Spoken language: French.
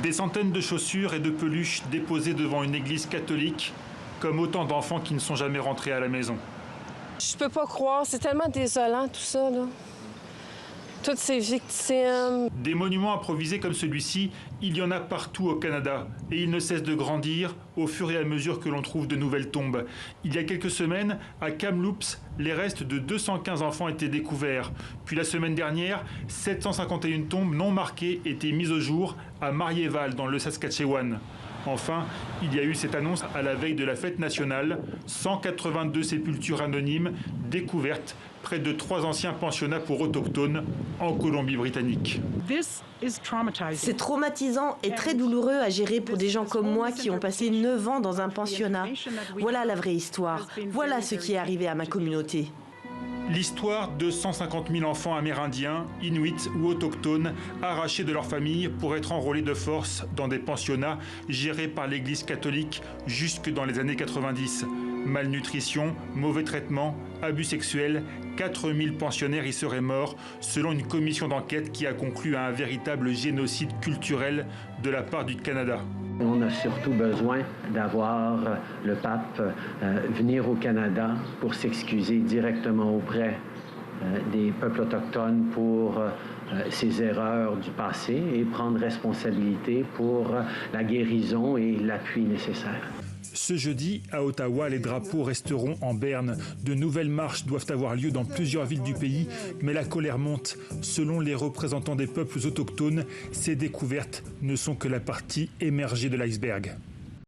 Des centaines de chaussures et de peluches déposées devant une église catholique, comme autant d'enfants qui ne sont jamais rentrés à la maison. Je peux pas croire, c'est tellement désolant tout ça, là. Toutes ces victimes. Des monuments improvisés comme celui-ci, il y en a partout au Canada et ils ne cessent de grandir au fur et à mesure que l'on trouve de nouvelles tombes. Il y a quelques semaines, à Kamloops, les restes de 215 enfants étaient découverts. Puis la semaine dernière, 751 tombes non marquées étaient mises au jour à Marieval dans le Saskatchewan. Enfin, il y a eu cette annonce à la veille de la fête nationale, 182 sépultures anonymes découvertes près de 3 anciens pensionnats pour autochtones en Colombie-Britannique. C'est traumatisant et très douloureux à gérer pour des gens comme moi qui ont passé 9 ans dans un pensionnat. Voilà la vraie histoire. Voilà ce qui est arrivé à ma communauté. L'histoire de 150 000 enfants amérindiens, inuits ou autochtones arrachés de leur famille pour être enrôlés de force dans des pensionnats gérés par l'Église catholique jusque dans les années 90. Malnutrition, mauvais traitement, abus sexuels, 4000 pensionnaires y seraient morts selon une commission d'enquête qui a conclu à un véritable génocide culturel de la part du Canada. On a surtout besoin d'avoir le pape venir au Canada pour s'excuser directement auprès des peuples autochtones pour ces erreurs du passé et prendre responsabilité pour la guérison et l'appui nécessaire. Ce jeudi, à Ottawa, les drapeaux resteront en berne. De nouvelles marches doivent avoir lieu dans plusieurs villes du pays, mais la colère monte. Selon les représentants des peuples autochtones, ces découvertes ne sont que la partie émergée de l'iceberg.